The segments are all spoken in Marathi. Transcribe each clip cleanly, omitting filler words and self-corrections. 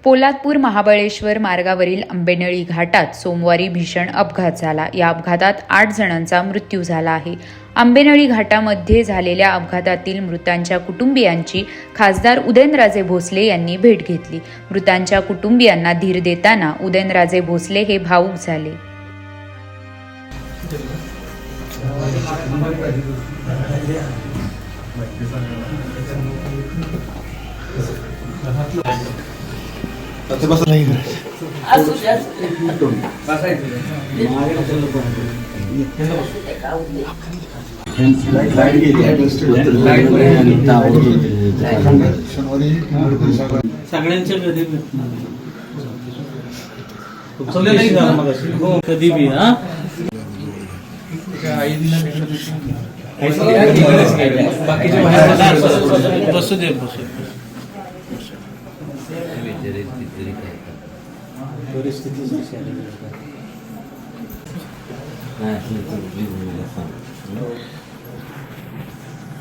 पोलादपूर महाबळेश्वर मार्गावरील आंबेनळी घाटात सोमवारी भीषण अपघात झाला. या अपघातात 8 जणांचा मृत्यू झाला आहे. आंबेनळी घाटामध्ये झालेल्या अपघातातील मृतांच्या कुटुंबियांची खासदार उदयनराजे भोसले यांनी भेट घेतली. मृतांच्या कुटुंबियांना धीर देताना उदयनराजे भोसले हे भावुक झाले. सगळ्यांच्या कधी बी हा बसू दे परिस्थिती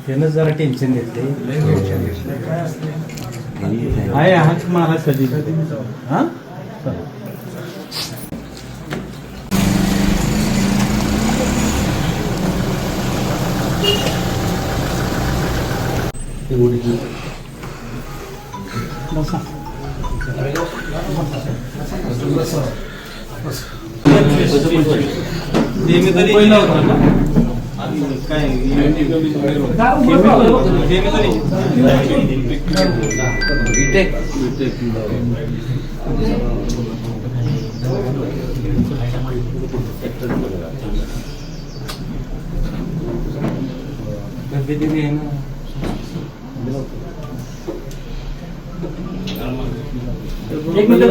त्यानं जरा टेन्शन घेतले आहे हात मारा कधी हा एक मिनिट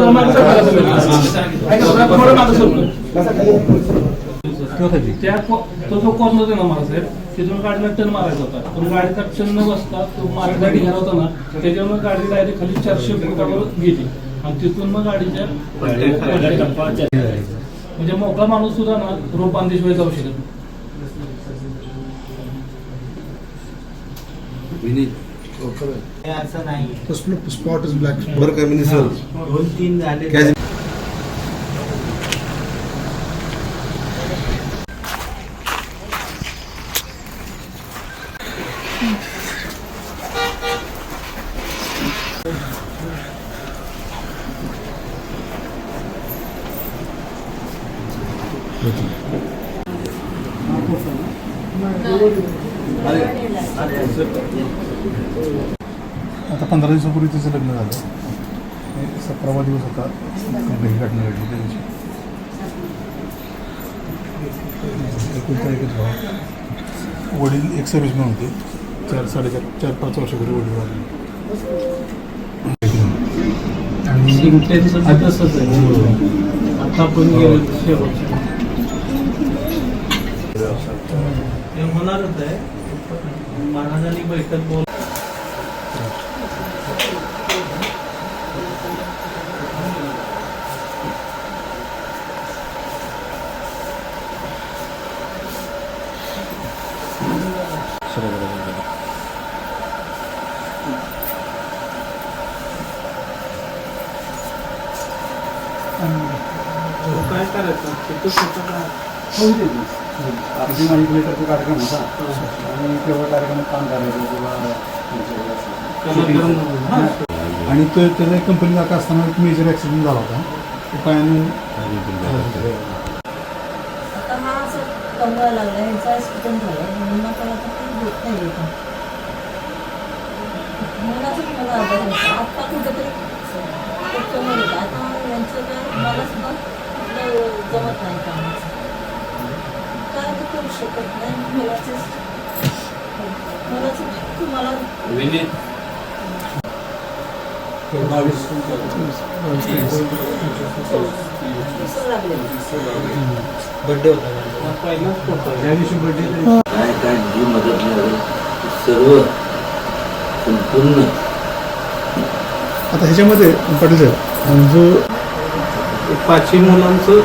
तो जो कॉर्नर होता ना मला साहेब तिथून गाडीला टर्न मारायचा होता पण गाडीचा टर्न न बसता तो मार्गाला ढिगारा होता ना त्याच्यामुळे गाडी डायरेक्ट खाली 400 फुटावर गेली आणि तिथून मग गाडीच्या म्हणजे मोकळा माणूस सुद्धा ना रोप बांधल्याशिवाय जाऊ शकत असं नाही. स्पॉट इज ब्लॅक बरं काय म्हणजे सर 2-3 झाले. आता 15 दिवसापूर्वी तिचं लग्न झालं. 17वा दिवस होता घरी घटना घडली त्या दिवशी. 19 तारखेच भाव वडील एक सर्व्हिसमॅन होते. 4-5 वर्षापूर्वी वडील वाढले आणि तसंच आहे आता पण होणारच आहे. महाराजांनी बैठक बोल काय करायचं माझी लेटरचा कार्यक्रम होता आणि तेव्हा कार्यक्रमात काम करायचं आणि तो त्याचा एक कंपनी जात असताना एक मेजर ॲक्सिडेंट झाला होता. तो पायाने आता हा असं कमवायला लागला ह्यांचा ॲक्सिडेंट झाला म्हणून आपण आता काही होत नाही येतं म्हणून असं मला आधार होता आत्ता कुठेतरी कमवलं होतं. आता यांचं काय मला सुद्धा जमत नाही कामाचं काय मी करू शकत नाही. मलाच तुम्हाला बर्थडे होता त्या दिवशी बर्थडे काय जी मदत मिळाली सर्व संपूर्ण. आता ह्याच्यामध्ये पाटील साहेब जो 5 मुलांचं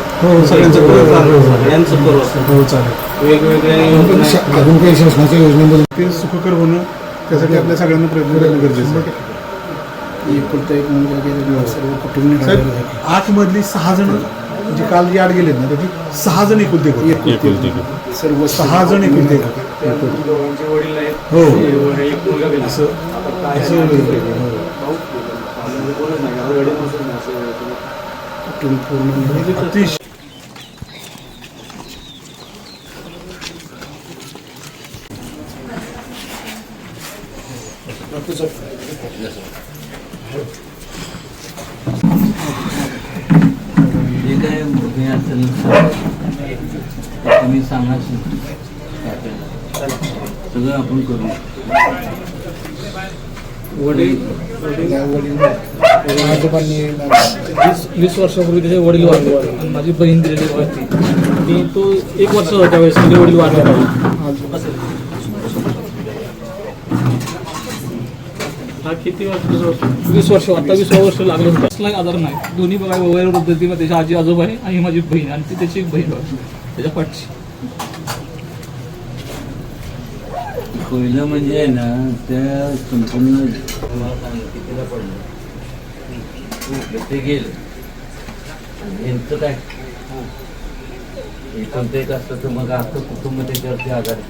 सगळ्यांचं यांचं चालेल वेगवेगळ्या अजून काही शासनाच्या योजनेमध्ये ते सुखकर होणं त्यासाठी आपल्या सगळ्यांना प्रयत्न करणं गरजेचं आहे. एकुलता एक मुलगा गेलेला सर्व कुटुंब साहेब 8 मधली 6 जण जे काल याड गेलेत ना त्याची 6 जण एकुलते होते. सर्व 6 जण एकुलते होते. हो असं कुटुंब पूर्ण अतिशय जे काय हे असेल ते तुम्ही सांगा सगळं आपण करू. आजोबांनी 20 वर्षापूर्वी त्याचे वडील वारले आणि माझी बहीण दिलेली होती. मी तो 1 वर्ष होता त्यावेळेस माझे वडील वारले. हा किती वर्ष? 20 वर्ष. आता 20 वर्ष लागले. कसलाही आजार नाही. दोन्ही बघा वगैरे पद्धतीमध्ये त्याची आजी आजोबा आहे आणि माझी बहीण आणि ती त्याची एक बहीण त्याच्या पाठची. पहिलं म्हणजे आहे ना त्या संपूर्ण कितीला पडलं ते गेलं. यांचं काय कोणतं एक असतं तर मग आता कुटुंब त्याच्यावरती आधारित.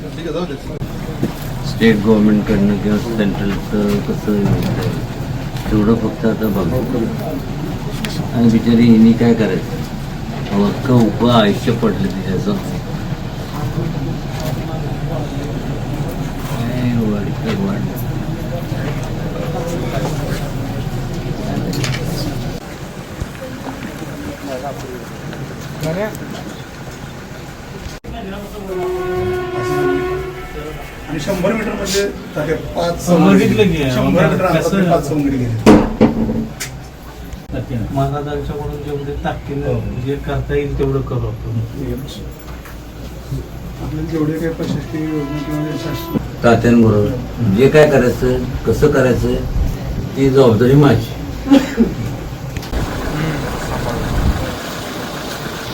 स्टेट गव्हर्नमेंटकडनं किंवा सेंट्रलचं कसं मिळतं तेवढं फक्त आता बघू. आणि बिचारी हिनी काय करायचं अख्खं उप आयुष्य पडलं तिच्याचं. वाढ आणि 100 मीटर म्हणजे 5 बघितलं की 100 मीटर अंतरावर 5 सवंगडी गेले. महाराजांच्याकडून जेवढे ताकदीनं जे करता येईल तेवढं करू आपण. आपल्याला जेवढे काही प्रशासकीय योजना किंवा शासकीय तात्यांबरोबर जे काय करायचं कसं करायचं ती जबाबदारी माझी.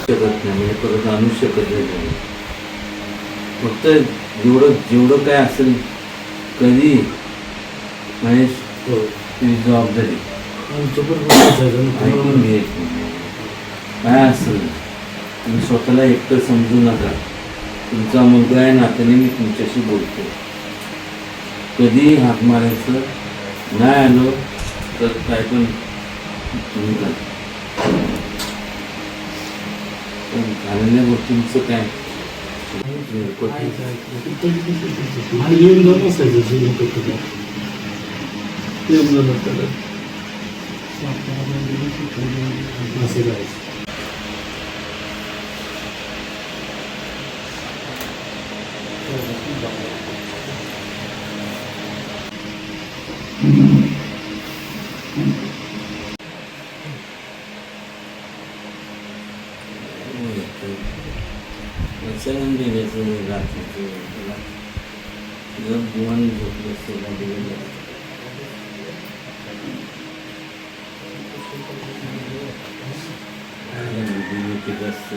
शकत नाही म्हणजे परत आणू शकत नाही. फक्त जेवढं काय असेल कधी महेश तुझी जबाबदारी ऐकून घ्यायची. काय असेल तुम्ही स्वतःला एकटं समजू नका. तुमचा मुलगा आहे नात्याने मी तुमच्याशी बोलतो. कधी हाक मारायचं नाही आलो तर काय पण तुम्ही करा. पण झालेल्या गोष्टींचं काय आणि येऊन जाऊन असायचं असं जायचं. सगळं दिल्याचं रात्रीचं जर गुमान झोपलं असेल दिलेलं जास्त